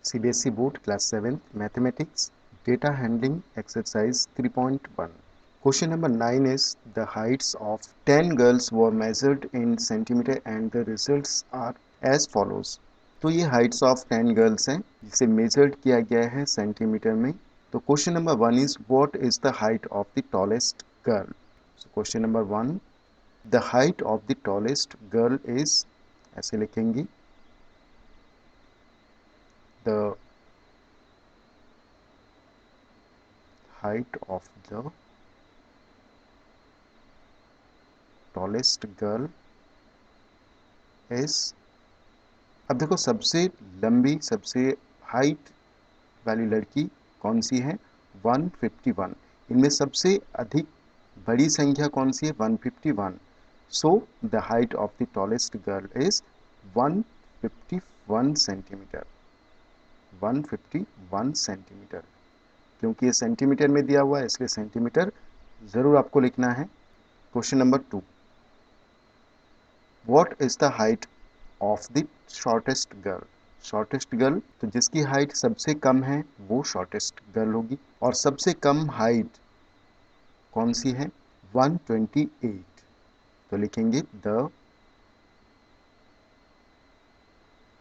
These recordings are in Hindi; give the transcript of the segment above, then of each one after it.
CBSE Board Class 7 Mathematics Data Handling Exercise 3.1. Question number 9 is the heights of 10 girls were measured in centimeter and the results are as follows. तो ये हाइट्स ऑफ 10 गर्ल्स हैं जिसे मेजर्ड किया गया है सेंटीमीटर में. तो question number 1 is what is the height of the tallest girl. So question number 1, the height of the tallest girl is, ऐसे लिखेंगे, the height of the tallest girl is. अब देखो सबसे लंबी, सबसे हाइट वाली लड़की कौन सी है? 151. इनमें सबसे अधिक बड़ी संख्या कौन सी है? 151. So the height of the tallest girl is 151 centimetre. 151 centimetre. क्योंकि ये सेंटीमीटर में दिया हुआ है इसलिए सेंटीमीटर जरूर आपको लिखना है. Question number 2, what is the height of the shortest girl. Shortest girl, तो जिसकी हाइट सबसे कम है वो शॉर्टेस्ट गर्ल होगी. और सबसे कम हाइट कौन सी है? 128. तो लिखेंगे the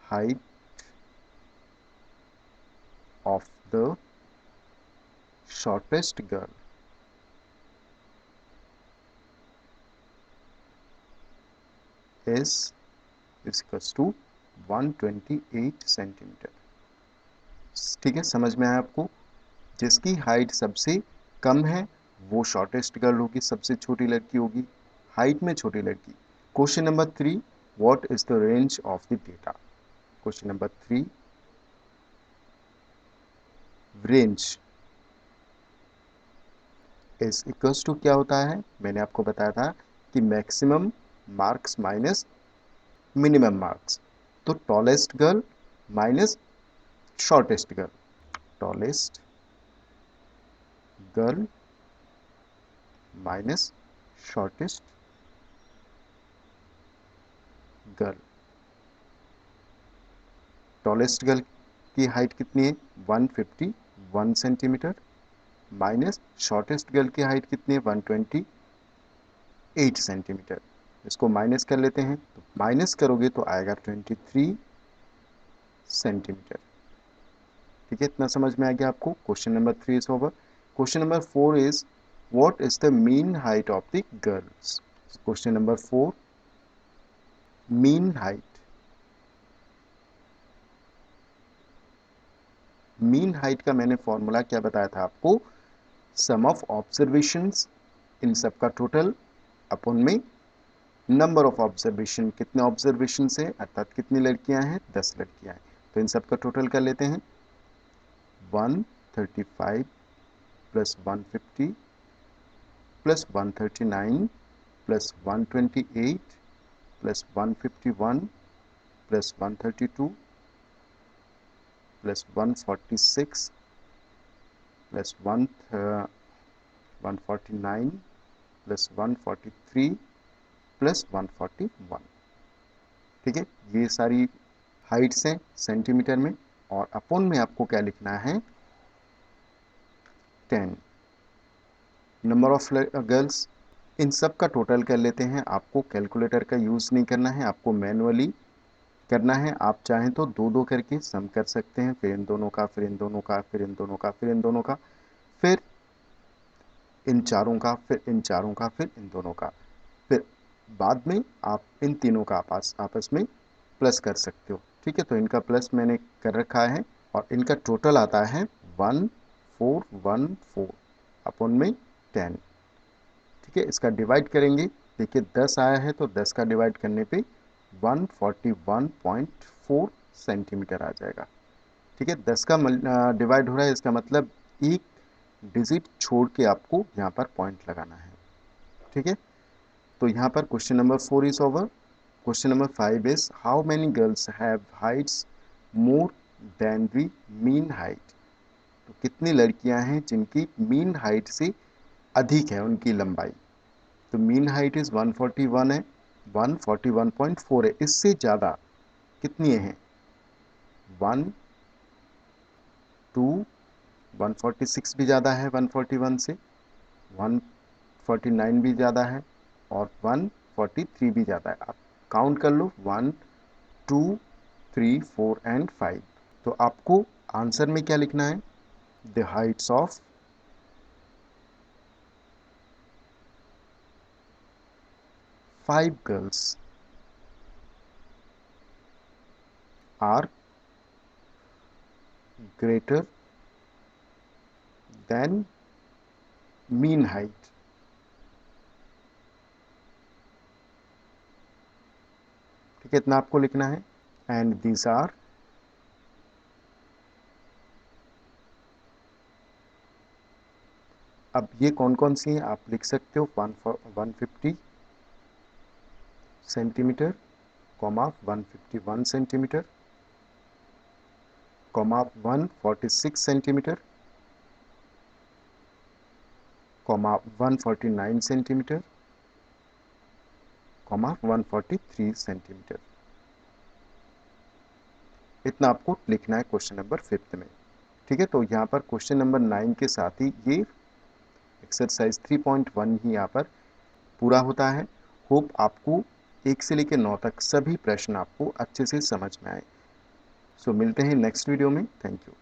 height of the shortest girl is equals to 128 centimetre. ठीक है, समझ में आया आपको? जिसकी हाइट सबसे कम है वो शॉर्टेस्ट गर्ल होगी, सबसे छोटी लड़की होगी, हाइट में छोटी लड़की. Question number 3, what is the range of the data. Question number 3, range is equals to क्या होता है? मैंने आपको बताया था कि maximum marks minus minimum marks. तो tallest girl minus shortest girl. Tallest girl minus shortest girl. Tallest girl की हाइट कितनी है? 151 सेंटीमीटर. माइनस शॉर्टेस्ट गर्ल की हाइट कितनी है? 128 सेंटीमीटर. इसको माइनस कर लेते हैं, तो माइनस करोगे तो आएगा 23 सेंटीमीटर. ठीक है, इतना समझ में आ गया आपको? Question number 3 is over. Question number 4 is what is the mean height of the girls. Question number 4, mean height. Mean height का मैंने फॉर्मूला क्या बताया था आपको? सम ऑफ ऑब्जर्वेशंस, इन सब का टोटल अपन में नंबर ऑफ ऑब्जर्वेशन. कितने ऑब्जर्वेशन है अर्थात कितनी लड़कियां हैं? 10 लड़कियां हैं. तो इन सब का टोटल कर लेते हैं. 135 plus 150 plus 139 plus 128 plus 151 plus 132 plus 146 plus 149 plus 143 plus 141. ठीक है, ये सारी हाइट्स हैं सेंटीमीटर में. और अपोन में आपको क्या लिखना है? 10. नंबर ऑफ गर्ल्स, इन सब का टोटल कर लेते हैं. आपको कैलकुलेटर का यूज़ नहीं करना है, आपको मैनुअली करना है. आप चाहें तो दो दो करके सम कर सकते हैं, फिर इन दोनों का, फिर इन दोनों का, फिर इन दोनों का, फिर इन दोनों का, फिर इन चारों का, फिर इन चारों का, फिर इन दोनों का. फिर बाद में आप इन तीनों का आपस में प्लस कर सकते हो. ठीक है, तो इनका प्लस मैंने कर रखा है और इनका टोटल आता है 1414 अपॉन में 10. ठीक है, इसका डिवाइड करेंगे. देखिए 10 आया है तो 10 का डिवाइड करने पे 141.4 सेंटीमीटर आ जाएगा. ठीक है, 10 का डिवाइड हो रहा है, इसका मतलब एक डिजिट छोड़ के आपको यहाँ पर पॉइंट लगाना है. ठीक है, तो यहाँ पर question number 4 is over. Question number 5 is how many girls have Heights more than the mean height. तो कितनी लड़कियां हैं जिनकी मीन हाइट से अधिक है उनकी लंबाई. तो मीन हाइट इज 141 है, 141.4 है. इससे ज़्यादा कितनी हैं? 2, 146 भी ज़्यादा है 141 से, 149 भी ज़्यादा है और 143 भी ज़्यादा है। आप काउंट कर लो 1, 2, 3, 4 एंड 5। तो आपको आंसर में क्या लिखना है? The heights of five girls are greater than mean height. ठीक है, इतना आपको लिखना है। एंड दीज आर अब ये कौन कौन सी हैं आप लिख सकते हो? 150 centimetre, comma 151 centimetre, comma 146 centimetre, comma 149 centimetre, comma 143 centimetre. इतना आपको लिखना है क्वेश्चन नंबर 5 में। ठीक है, तो यहाँ पर क्वेश्चन नंबर 9 के साथ ही ये एक्सरसाइज 3.1 ही यहाँ पर पूरा होता है। होप आपको 1 से लेकर 9 तक सभी प्रश्न आपको अच्छे से समझ में आए। सो मिलते हैं नेक्स्ट वीडियो में। Thank you.